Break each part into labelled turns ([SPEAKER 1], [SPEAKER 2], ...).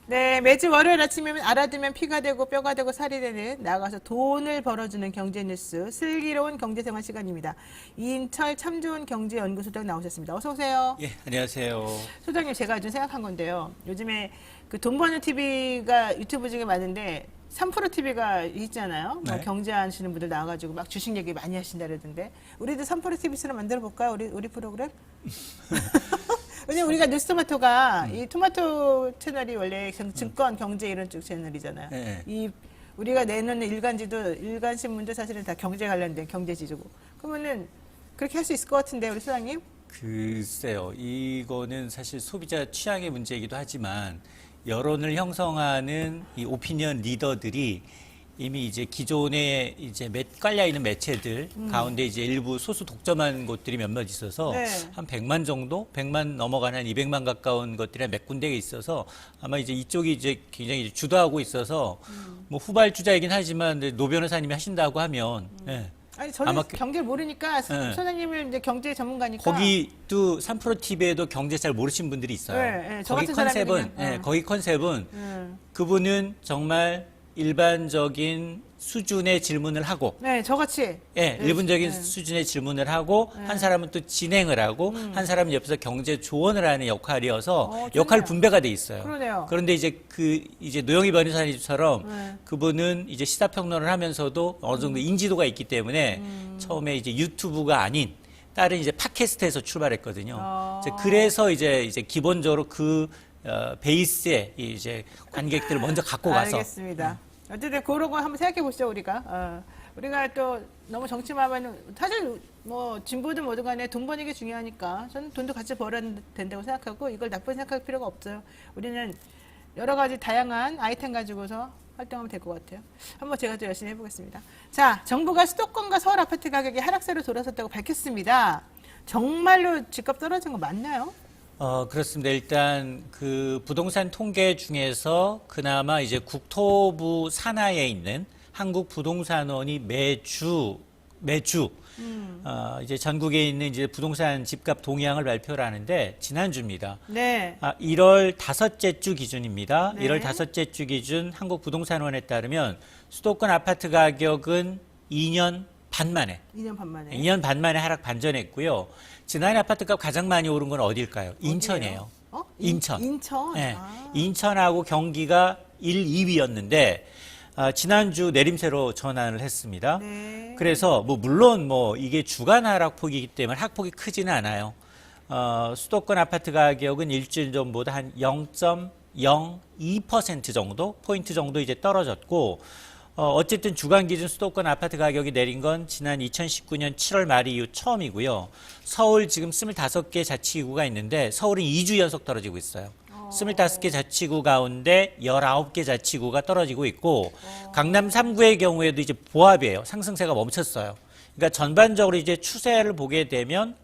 [SPEAKER 1] 네, 매주 월요일 아침이면 알아두면 피가 되고 뼈가 되고 살이 되는 나가서 돈을 벌어주는 경제 뉴스 슬기로운 경제생활 시간입니다. 이인철 참 좋은 경제연구소장 나오셨습니다. 어서 오세요.
[SPEAKER 2] 예, 안녕하세요.
[SPEAKER 1] 소장님, 제가 좀 생각한 건데요. 요즘에 그 돈 버는 TV가 유튜브 중에 많은데 3프로 TV가 있잖아요. 뭐
[SPEAKER 2] 네.
[SPEAKER 1] 경제하시는 분들 나와가지고 막 주식 얘기 많이 하신다 그러던데 우리도 3프로 TV처럼 만들어 볼까요? 우리 프로그램? 왜냐면 우리가 뉴스토마토가 이 토마토 채널이 원래 증권, 경제 이런 쪽 채널이잖아요.
[SPEAKER 2] 네.
[SPEAKER 1] 이 우리가 내놓는 일간지도 일간 신문도 사실은 다 경제 관련된 경제 지주고. 그러면은 그렇게 할 수 있을 것 같은데 우리 소장님?
[SPEAKER 2] 글쎄요, 이거는 사실 소비자 취향의 문제이기도 하지만 여론을 형성하는 이 오피니언 리더들이 이미 이제 기존에 이제 깔려 있는 매체들 가운데 이제 일부 소수 독점한 곳들이 몇몇 있어서
[SPEAKER 1] 네.
[SPEAKER 2] 한 100만 정도, 100만 넘어가는 한 200만 가까운 것들이 몇 군데가 있어서 아마 이제 이쪽이 이제 굉장히 주도하고 있어서 뭐 후발주자이긴 하지만 노 변호사님이 하신다고 하면 예.
[SPEAKER 1] 아니 저는
[SPEAKER 2] 아마
[SPEAKER 1] 경제를 모르니까
[SPEAKER 2] 네.
[SPEAKER 1] 소장님은 이제 경제 전문가니까.
[SPEAKER 2] 거기도 3프로 TV에도 경제 잘 모르신 분들이 있어요.
[SPEAKER 1] 네, 네, 저
[SPEAKER 2] 거기
[SPEAKER 1] 같은 사람이
[SPEAKER 2] 컨셉은
[SPEAKER 1] 그냥,
[SPEAKER 2] 거기 컨셉은 그분은 정말 일반적인 수준의 질문을 하고
[SPEAKER 1] 네, 저같이.
[SPEAKER 2] 예, 일반적인
[SPEAKER 1] 네.
[SPEAKER 2] 수준의 질문을 하고 한 사람은 또 진행을 하고 한 사람은 옆에서 경제 조언을 하는 역할이어서
[SPEAKER 1] 좋네요.
[SPEAKER 2] 역할 분배가 돼 있어요.
[SPEAKER 1] 그러네요.
[SPEAKER 2] 그런데 이제 이제 노영희 변호사님처럼
[SPEAKER 1] 네.
[SPEAKER 2] 그분은 이제 시사평론을 하면서도 어느 정도 인지도가 있기 때문에 처음에 이제 유튜브가 아닌 다른 이제 팟캐스트에서 출발했거든요. 이제 그래서 이제 기본적으로 베이스에 이제 관객들을 먼저 갖고 가서
[SPEAKER 1] 알겠습니다. 어쨌든 그런 거 한번 생각해 보시죠, 우리가. 우리가 또 너무 정치만 사실 뭐 진보든 뭐든 간에 돈 버는 게 중요하니까 저는 돈도 같이 벌어야 된다고 생각하고 이걸 나쁜 생각할 필요가 없어요. 우리는 여러 가지 다양한 아이템 가지고서 활동하면 될 것 같아요. 한번 제가 또 열심히 해보겠습니다. 자, 정부가 수도권과 서울 아파트 가격이 하락세로 돌아섰다고 밝혔습니다. 정말로 집값 떨어진 거 맞나요?
[SPEAKER 2] 그렇습니다. 일단 그 부동산 통계 중에서 그나마 이제 국토부 산하에 있는 한국부동산원이 매주 이제 전국에 있는 이제 부동산 집값 동향을 발표를 하는데 지난주입니다.
[SPEAKER 1] 네.
[SPEAKER 2] 1월 다섯째 주 기준입니다.
[SPEAKER 1] 네.
[SPEAKER 2] 1월 다섯째 주 기준 한국부동산원에 따르면 수도권 아파트 가격은 2년 반 만에
[SPEAKER 1] 2년 반 만에.
[SPEAKER 2] 2년 반 만에 하락 반전했고요. 지난해 아파트값 가장 많이 오른 건 어딜까요? 인천이에요. 인천.
[SPEAKER 1] 인천?
[SPEAKER 2] 네. 인천하고 경기가 1, 2위였는데 지난주 내림세로 전환을 했습니다.
[SPEAKER 1] 네.
[SPEAKER 2] 그래서 물론 이게 주간 하락폭이기 때문에 하락폭이 크지는 않아요. 수도권 아파트 가격은 일주일 전보다 한 0.02% 정도 포인트 정도 이제 떨어졌고 어쨌든 주간 기준 수도권 아파트 가격이 내린 건 지난 2019년 7월 말 이후 처음이고요. 서울 지금 25개 자치구가 있는데 서울은 2주 연속 떨어지고 있어요. 25개 자치구 가운데 19개 자치구가 떨어지고 있고 강남 3구의 경우에도 이제 보합이에요. 상승세가 멈췄어요. 그러니까 전반적으로 이제 추세를 보게 되면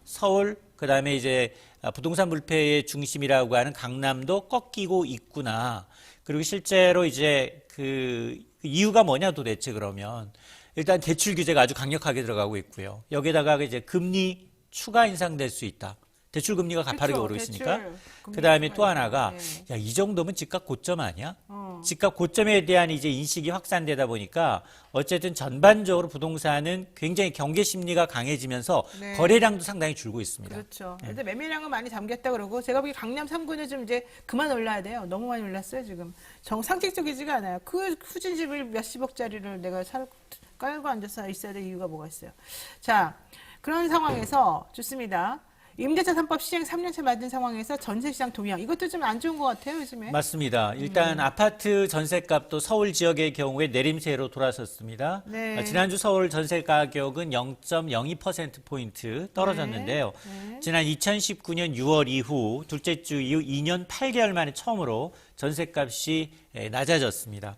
[SPEAKER 2] 서울 그다음에 이제 부동산 물패의 중심이라고 하는 강남도 꺾이고 있구나. 그리고 실제로 이제 그 이유가 뭐냐 도대체 그러면 일단 대출 규제가 아주 강력하게 들어가고 있고요. 여기에다가 이제 금리 추가 인상될 수 있다. 대출 금리가 가파르게 오르고 있으니까. 그 다음에 또 하나가 야, 이 정도면 집값 고점 아니야? 집값 고점에 대한 이제 인식이 확산되다 보니까 어쨌든 전반적으로 부동산은 굉장히 경계 심리가 강해지면서
[SPEAKER 1] 네.
[SPEAKER 2] 거래량도 상당히 줄고 있습니다.
[SPEAKER 1] 그렇죠. 근데 매매량은 많이 잠겼다 그러고 제가 보기 강남 3구는 좀 이제 그만 올라야 돼요. 너무 많이 올랐어요 지금. 상식적이지가 않아요. 그 후진 집을 몇십억짜리를 내가 깔고 앉아서 있어야 될 이유가 뭐가 있어요. 자, 그런 상황에서 좋습니다. 임대차 3법 시행 3년차 맞은 상황에서 전세시장 동향 이것도 좀 안 좋은 것 같아요 요즘에.
[SPEAKER 2] 맞습니다. 일단 아파트 전세값도 서울 지역의 경우에 내림세로 돌아섰습니다.
[SPEAKER 1] 네.
[SPEAKER 2] 지난주 서울 전세 가격은 0.02%포인트 떨어졌는데요.
[SPEAKER 1] 네.
[SPEAKER 2] 지난 2019년 6월 이후 둘째 주 이후 2년 8개월 만에 처음으로 전세값이 낮아졌습니다.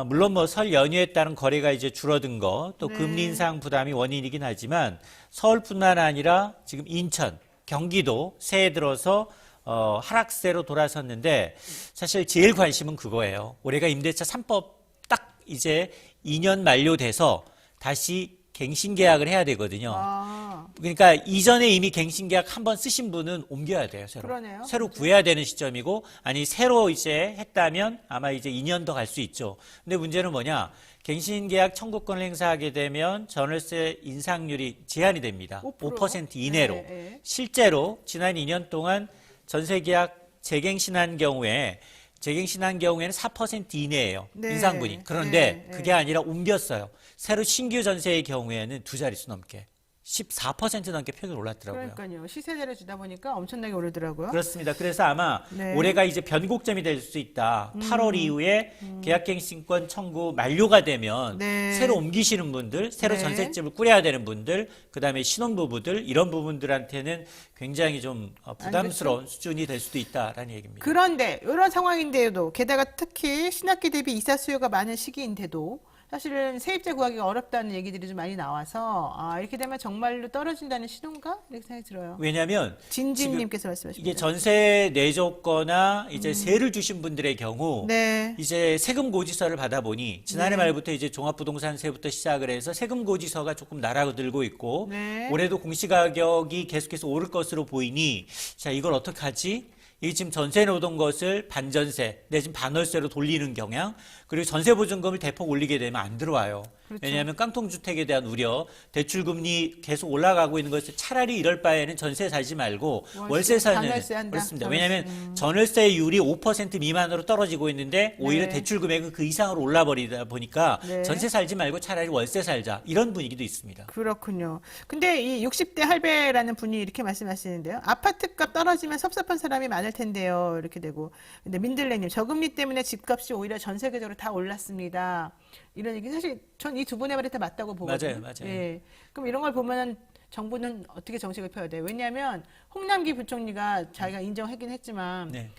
[SPEAKER 2] 물론 설 연휴에 따른 거래가 이제 줄어든 거, 또
[SPEAKER 1] 네.
[SPEAKER 2] 금리 인상 부담이 원인이긴 하지만 서울뿐만 아니라 지금 인천, 경기도 새해 들어서 하락세로 돌아섰는데 사실 제일 관심은 그거예요. 올해가 임대차 3법 딱 이제 2년 만료돼서 다시 갱신 계약을 해야 되거든요.
[SPEAKER 1] 아,
[SPEAKER 2] 그러니까 이전에 이미 갱신 계약 한 번 쓰신 분은 옮겨야 돼요, 새로.
[SPEAKER 1] 그러네요.
[SPEAKER 2] 새로 구해야 되는 시점이고, 아니, 새로 이제 했다면 아마 이제 2년 더 갈 수 있죠. 근데 문제는 뭐냐? 갱신 계약 청구권을 행사하게 되면 전월세 인상률이 제한이 됩니다. 5% 이내로.
[SPEAKER 1] 네, 네.
[SPEAKER 2] 실제로 지난 2년 동안 전세 계약 재갱신한 경우에는 4% 이내예요.
[SPEAKER 1] 네.
[SPEAKER 2] 인상분이. 그런데
[SPEAKER 1] 네,
[SPEAKER 2] 그게 아니라 옮겼어요. 새로 신규 전세의 경우에는 두 자릿수 넘게 14% 넘게 평균 올랐더라고요.
[SPEAKER 1] 그러니까요. 시세대를 주다 보니까 엄청나게 오르더라고요.
[SPEAKER 2] 그렇습니다. 그래서 아마
[SPEAKER 1] 네.
[SPEAKER 2] 올해가 이제 변곡점이 될 수 있다. 8월 이후에 계약갱신권 청구 만료가 되면
[SPEAKER 1] 네.
[SPEAKER 2] 새로 옮기시는 분들, 새로
[SPEAKER 1] 네.
[SPEAKER 2] 전셋집을 꾸려야 되는 분들, 그다음에 신혼부부들 이런 부분들한테는 굉장히 좀 부담스러운 수준이 될 수도 있다라는 얘기입니다.
[SPEAKER 1] 그런데 이런 상황인데도 게다가 특히 신학기 대비 이사 수요가 많은 시기인데도 사실은 세입자 구하기가 어렵다는 얘기들이 좀 많이 나와서 이렇게 되면 정말로 떨어진다는 신호인가? 이렇게 생각이 들어요.
[SPEAKER 2] 왜냐하면
[SPEAKER 1] 진진님께서 말씀하십니다.
[SPEAKER 2] 이게 전세 내줬거나 이제 세를 주신 분들의 경우
[SPEAKER 1] 네.
[SPEAKER 2] 이제 세금 고지서를 받아보니 지난해
[SPEAKER 1] 네.
[SPEAKER 2] 말부터 이제 종합부동산세부터 시작을 해서 세금 고지서가 조금 날아들고 있고
[SPEAKER 1] 네.
[SPEAKER 2] 올해도 공시가격이 계속해서 오를 것으로 보이니 자 이걸 어떻게 하지? 이 지금 전세 놓던 것을 반전세 내지는 반월세로 돌리는 경향 그리고 전세보증금을 대폭 올리게 되면 안 들어와요.
[SPEAKER 1] 그렇죠.
[SPEAKER 2] 왜냐하면 깡통주택에 대한 우려, 대출금리 계속 올라가고 있는 것을 차라리 이럴 바에는 전세 살지 말고 월세 사는
[SPEAKER 1] 반월세 한다.
[SPEAKER 2] 그렇습니다.
[SPEAKER 1] 반월세.
[SPEAKER 2] 왜냐하면 전월세율이 5% 미만으로 떨어지고 있는데 오히려
[SPEAKER 1] 네.
[SPEAKER 2] 대출 금액은 그 이상으로 올라버리다 보니까
[SPEAKER 1] 네.
[SPEAKER 2] 전세 살지 말고 차라리 월세 살자 이런 분위기도 있습니다.
[SPEAKER 1] 그렇군요. 근데 이 60대 할배라는 분이 이렇게 말씀하시는데요. 아파트값 떨어지면 섭섭한 사람이 많을 텐데요. 이렇게 되고. 근데 민들레님, 저금리 때문에 집값이 오히려 전 세계적으로 다 올랐습니다. 이런 얘기 사실 전 이 두 분의 말이 다 맞다고 보거든요.
[SPEAKER 2] 맞아요.
[SPEAKER 1] 예. 그럼 이런 걸 보면은 정부는 어떻게 정책을 펴야 돼요? 왜냐하면 홍남기 부총리가 자기가 인정하긴 했지만
[SPEAKER 2] 네.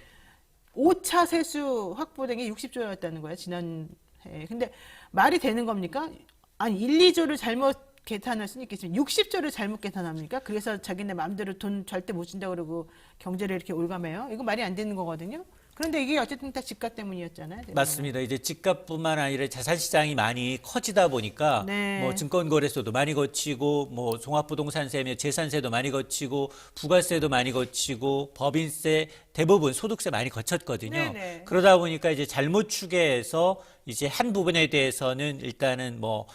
[SPEAKER 1] 5차 세수 확보된 게 60조였다는 거예요. 지난해. 근데 말이 되는 겁니까? 아니 1, 2조를 잘못 계산할 수는 있겠지만 60조를 잘못 계산합니까? 그래서 자기네 마음대로 돈 절대 못 준다고 그러고 경제를 이렇게 올가매요? 이거 말이 안 되는 거거든요. 그런데 이게 어쨌든 다 집값 때문이었잖아요.
[SPEAKER 2] 맞습니다. 이제 집값뿐만 아니라 자산 시장이 많이 커지다 보니까
[SPEAKER 1] 네.
[SPEAKER 2] 뭐 증권거래소도 많이 거치고 뭐 종합부동산세며 재산세도 많이 거치고 부가세도 많이 거치고 법인세 대부분 소득세 많이 거쳤거든요.
[SPEAKER 1] 네네.
[SPEAKER 2] 그러다 보니까 이제 잘못 추계해서 이제 한 부분에 대해서는 일단은 뭐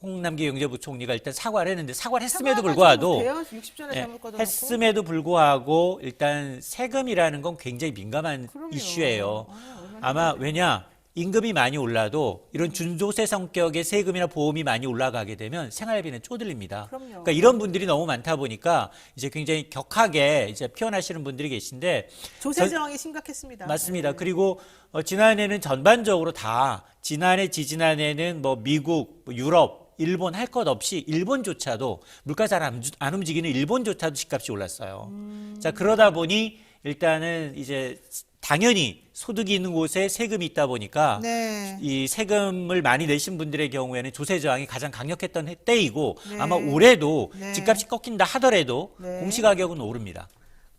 [SPEAKER 2] 홍남기 경제부총리가 일단 사과를 했는데 사과를 했음에도 불구하고
[SPEAKER 1] 60조나
[SPEAKER 2] 예,
[SPEAKER 1] 잘못 걷어놓고
[SPEAKER 2] 했음에도 불구하고 일단 세금이라는 건 굉장히 민감한
[SPEAKER 1] 그럼요.
[SPEAKER 2] 이슈예요.
[SPEAKER 1] 얼마나
[SPEAKER 2] 아마 왜냐 임금이 많이 올라도 이런 준조세 성격의 세금이나 보험이 많이 올라가게 되면 생활비는 쪼들립니다.
[SPEAKER 1] 그럼요.
[SPEAKER 2] 그러니까 이런 분들이 너무 많다 보니까 이제 굉장히 격하게 이제 표현하시는 분들이 계신데
[SPEAKER 1] 조세 저항이 심각했습니다.
[SPEAKER 2] 맞습니다.
[SPEAKER 1] 네.
[SPEAKER 2] 그리고 지난해는 전반적으로 다 지난해 지지난해는 뭐 미국, 뭐 유럽, 일본 할 것 없이 일본조차도 물가 잘 안 움직이는 일본조차도 집값이 올랐어요. 자 그러다 보니 일단은 이제 당연히 소득이 있는 곳에 세금이 있다 보니까
[SPEAKER 1] 네.
[SPEAKER 2] 이 세금을 많이 내신 분들의 경우에는 조세 저항이 가장 강력했던 때이고
[SPEAKER 1] 네.
[SPEAKER 2] 아마 올해도
[SPEAKER 1] 네.
[SPEAKER 2] 집값이 꺾인다 하더라도
[SPEAKER 1] 네.
[SPEAKER 2] 공시가격은 오릅니다.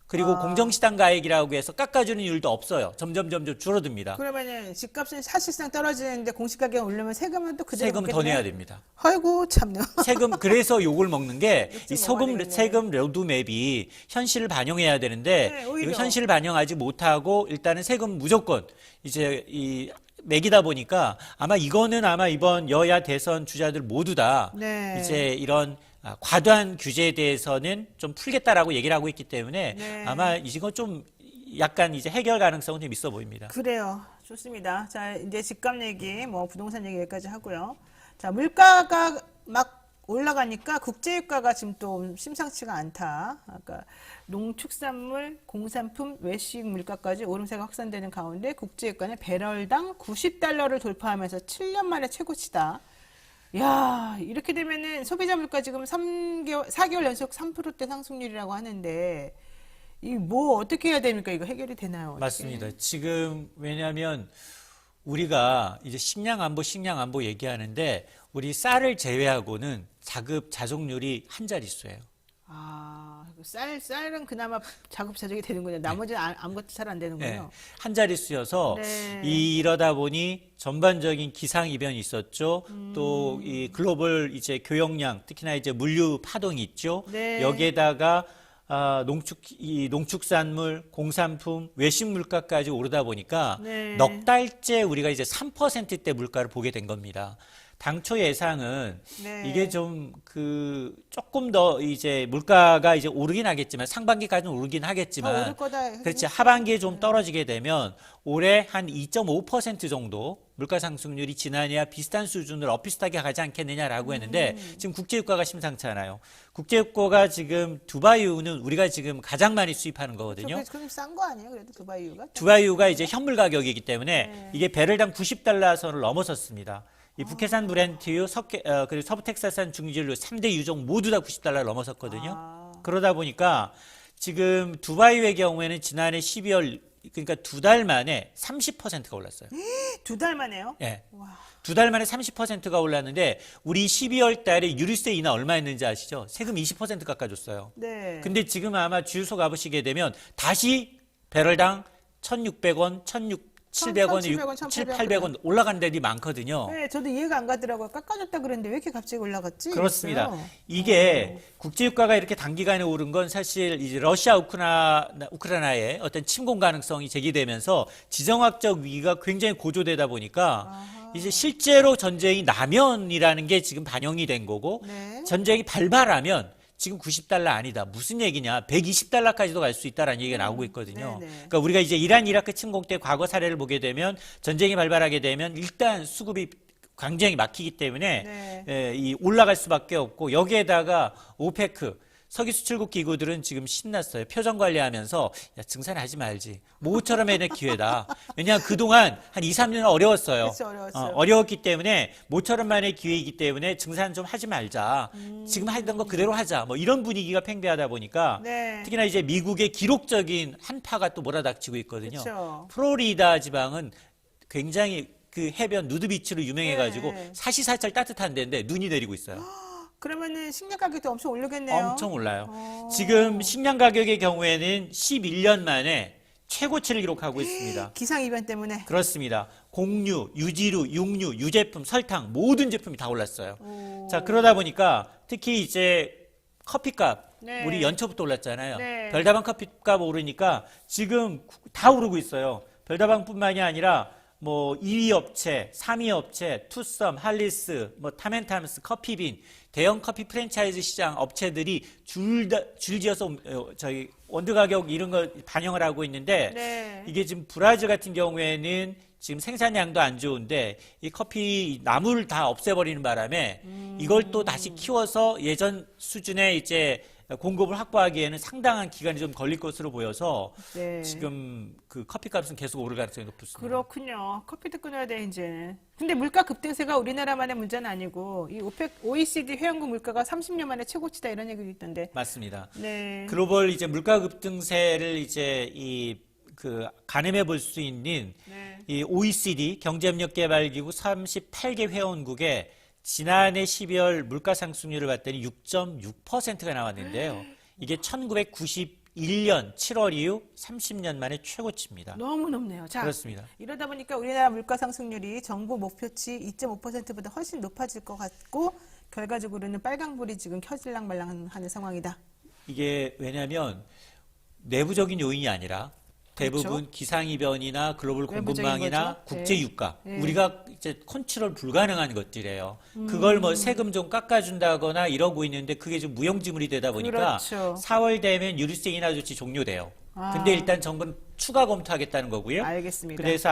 [SPEAKER 2] 그리고 공정시장 가액이라고 해서 깎아주는 이율도 없어요. 점점 줄어듭니다.
[SPEAKER 1] 그러면은 집값은 사실상 떨어지는데 공시가격 오르면 세금은 또 그대로
[SPEAKER 2] 세금 더
[SPEAKER 1] 먹겠네요.
[SPEAKER 2] 내야 됩니다.
[SPEAKER 1] 아이고 참네.
[SPEAKER 2] 세금 그래서 욕을 먹는 게 이
[SPEAKER 1] 먹어야 되겠네.
[SPEAKER 2] 세금 로드맵이 현실을 반영해야 되는데
[SPEAKER 1] 네, 오히려.
[SPEAKER 2] 이거 현실을 반영하지 못하고 일단은 세금 무조건 이제 이 매기다 보니까 아마 이번 여야 대선 주자들 모두 다
[SPEAKER 1] 네.
[SPEAKER 2] 이제 이런 과도한 규제에 대해서는 좀 풀겠다라고 얘기를 하고 있기 때문에
[SPEAKER 1] 네.
[SPEAKER 2] 아마 이거 좀 약간 이제 해결 가능성은 좀 있어 보입니다.
[SPEAKER 1] 그래요. 좋습니다. 자, 이제 집값 얘기, 뭐 부동산 얘기 여기까지 하고요. 자, 물가가 막 올라가니까 국제유가가 지금 또 심상치가 않다. 아까 농축산물, 공산품, 외식 물가까지 오름세가 확산되는 가운데 국제유가는 배럴당 90달러를 돌파하면서 7년 만에 최고치다. 야, 이렇게 되면은 소비자 물가 지금 4개월 연속 3%대 상승률이라고 하는데 이 뭐 어떻게 해야 됩니까? 이거 해결이 되나요? 어떻게?
[SPEAKER 2] 맞습니다. 지금 왜냐하면 우리가 이제 식량 안보 얘기하는데 우리 쌀을 제외하고는 자급 자족률이 한 자릿수예요.
[SPEAKER 1] 아, 쌀은 그나마 자급자족이 되는군요. 나머지는 아무것도 잘 안 되는군요.
[SPEAKER 2] 네, 한 자릿수여서
[SPEAKER 1] 네.
[SPEAKER 2] 이러다 보니 전반적인 기상 이변이 있었죠. 또 이 글로벌 이제 교역량, 특히나 이제 물류 파동이 있죠.
[SPEAKER 1] 네.
[SPEAKER 2] 여기에다가 농축산물, 공산품, 외식 물가까지 오르다 보니까
[SPEAKER 1] 네.
[SPEAKER 2] 넉 달째 우리가 이제 3%대 물가를 보게 된 겁니다. 당초 예상은
[SPEAKER 1] 네.
[SPEAKER 2] 이게 좀 조금 더 이제 물가가 이제 오르긴 하겠지만 상반기까지는 오르긴
[SPEAKER 1] 더
[SPEAKER 2] 하겠지만
[SPEAKER 1] 오를 거다.
[SPEAKER 2] 그렇지. 하반기에 좀 떨어지게 되면 올해 한 2.5% 정도 물가 상승률이 지난해와 비슷한 수준으로 엇비슷하게 가지 않겠느냐라고 했는데 지금 국제유가가 심상치 않아요. 국제유가가 지금 두바이유는 우리가 지금 가장 많이 수입하는 거거든요.
[SPEAKER 1] 그럼 싼 거 아니에요? 그래도 두바이유가?
[SPEAKER 2] 두바이유가 이제 현물 가격이기 때문에 이게 배럴당 90달러 선을 넘어섰습니다. 이 북해산 브렌트유, 그리고 서부텍사스산 중진유 3대 유종 모두 다 90달러를 넘어섰거든요. 그러다 보니까 지금 두바이유의 경우에는 지난해 12월 그러니까 2달 만에 30%가 올랐어요.
[SPEAKER 1] 2달 만에요?
[SPEAKER 2] 예.
[SPEAKER 1] 와.
[SPEAKER 2] 2달 만에 30%가 올랐는데 우리 12월 달에 유류세 인하 얼마 했는지 아시죠? 세금 20% 깎아줬어요.
[SPEAKER 1] 네.
[SPEAKER 2] 근데 지금 아마 주유소 가보시게 되면 다시 배럴당 1,600원, 1,700원, 7,800원 올라간 데들이 많거든요.
[SPEAKER 1] 네, 저도 이해가 안 가더라고요. 깎아줬다 그랬는데 왜 이렇게 갑자기 올라갔지?
[SPEAKER 2] 그렇습니다.
[SPEAKER 1] 그랬어요.
[SPEAKER 2] 이게 국제유가가 이렇게 단기간에 오른 건 사실 이제 러시아 우크라이나의 어떤 침공 가능성이 제기되면서 지정학적 위기가 굉장히 고조되다 보니까 이제 실제로 전쟁이 나면이라는 게 지금 반영이 된 거고
[SPEAKER 1] 네.
[SPEAKER 2] 전쟁이 발발하면 지금 90달러 아니다. 무슨 얘기냐. 120달러까지도 갈 수 있다라는 얘기가 나오고 있거든요.
[SPEAKER 1] 네네.
[SPEAKER 2] 그러니까 우리가 이제 이란 이라크 침공 때 과거 사례를 보게 되면 전쟁이 발발하게 되면 일단 수급이 굉장히 막히기 때문에
[SPEAKER 1] 네.
[SPEAKER 2] 이 올라갈 수밖에 없고 여기에다가 오페크 석유 수출국 기구들은 지금 신났어요. 표정 관리하면서 야, 증산하지 말지. 모처럼 해낼 기회다. 왜냐하면 그동안 한 2, 3년은 어려웠어요.
[SPEAKER 1] 그렇죠, 어려웠어요.
[SPEAKER 2] 어려웠기 때문에 모처럼만의 기회이기 때문에 증산 좀 하지 말자. 지금 하던 거 그대로 하자. 뭐 이런 분위기가 팽배하다 보니까
[SPEAKER 1] 네.
[SPEAKER 2] 특히나 이제 미국의 기록적인 한파가 또 몰아닥치고 있거든요.
[SPEAKER 1] 그렇죠.
[SPEAKER 2] 플로리다 지방은 굉장히 그 해변 누드비치로 유명해가지고
[SPEAKER 1] 네.
[SPEAKER 2] 사시사철 따뜻한 데인데 눈이 내리고 있어요.
[SPEAKER 1] 그러면은 식량 가격도 엄청 오르겠네요.
[SPEAKER 2] 엄청 올라요. 지금 식량 가격의 경우에는 11년 만에 최고치를 기록하고 있습니다.
[SPEAKER 1] 기상 이변 때문에.
[SPEAKER 2] 그렇습니다. 곡류, 유지류, 육류, 유제품, 설탕 모든 제품이 다 올랐어요.
[SPEAKER 1] 오.
[SPEAKER 2] 자, 그러다 보니까 특히 이제 커피값
[SPEAKER 1] 네.
[SPEAKER 2] 우리 연초부터 올랐잖아요.
[SPEAKER 1] 네.
[SPEAKER 2] 별다방 커피값 오르니까 지금 다 오르고 있어요. 별다방뿐만이 아니라 뭐 2위 업체, 3위 업체, 투썸, 할리스, 뭐 타멘탐스, 커피빈, 대형 커피 프랜차이즈 시장 업체들이 줄지어서 저희 원두 가격 이런 거 반영을 하고 있는데
[SPEAKER 1] 네.
[SPEAKER 2] 이게 지금 브라질 같은 경우에는 지금 생산량도 안 좋은데 이 커피 나무를 다 없애버리는 바람에 이걸 또 다시 키워서 예전 수준의 이제 공급을 확보하기에는 상당한 기간이 좀 걸릴 것으로 보여서
[SPEAKER 1] 네.
[SPEAKER 2] 지금 그 커피값은 계속 오를 가능성이 높습니다.
[SPEAKER 1] 그렇군요. 커피도 끊어야 돼 이제. 근데 물가 급등세가 우리나라만의 문제는 아니고 이 OECD 회원국 물가가 30년 만에 최고치다 이런 얘기도 있던데.
[SPEAKER 2] 맞습니다.
[SPEAKER 1] 네.
[SPEAKER 2] 글로벌 이제 물가 급등세를 이제 가늠해 볼 수 있는
[SPEAKER 1] 네.
[SPEAKER 2] 이 OECD 경제협력개발기구 38개 회원국에 지난해 12월 물가 상승률을 봤더니 6.6%가 나왔는데요. 이게 1991년 7월 이후 30년 만에 최고치입니다.
[SPEAKER 1] 너무 높네요. 자,
[SPEAKER 2] 그렇습니다.
[SPEAKER 1] 이러다 보니까 우리나라 물가 상승률이 정부 목표치 2.5%보다 훨씬 높아질 것 같고 결과적으로는 빨강불이 지금 켜질랑 말랑하는 상황이다.
[SPEAKER 2] 이게 왜냐하면 내부적인 요인이 아니라 대부분
[SPEAKER 1] 그렇죠.
[SPEAKER 2] 기상이변이나 글로벌
[SPEAKER 1] 외부적인
[SPEAKER 2] 공급망이나
[SPEAKER 1] 거죠.
[SPEAKER 2] 국제유가
[SPEAKER 1] 네.
[SPEAKER 2] 우리가 이제 컨트롤 불가능한 것들이에요. 그걸 뭐 세금 좀 깎아준다거나 이러고 있는데 그게 좀 무용지물이 되다 보니까
[SPEAKER 1] 그렇죠.
[SPEAKER 2] 4월 되면 유류세 인하 조치 종료돼요. 근데 일단 정부는 추가 검토하겠다는 거고요.
[SPEAKER 1] 알겠습니다.
[SPEAKER 2] 그래서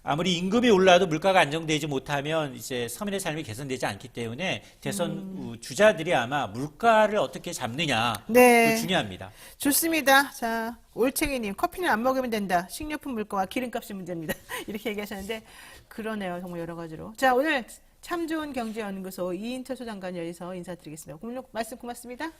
[SPEAKER 2] 아무리 임금이 올라도 물가가 안정되지 못하면 이제 서민의 삶이 개선되지 않기 때문에 대선 주자들이 아마 물가를 어떻게 잡느냐
[SPEAKER 1] 네.
[SPEAKER 2] 그거 중요합니다.
[SPEAKER 1] 좋습니다. 자, 올챙이님, 커피는 안 먹으면 된다. 식료품 물가와 기름값이 문제입니다. 이렇게 얘기하셨는데, 그러네요. 정말 여러 가지로. 자, 오늘 참 좋은 경제연구소 이인철 소장관 여기서 인사드리겠습니다. 오늘 말씀 고맙습니다.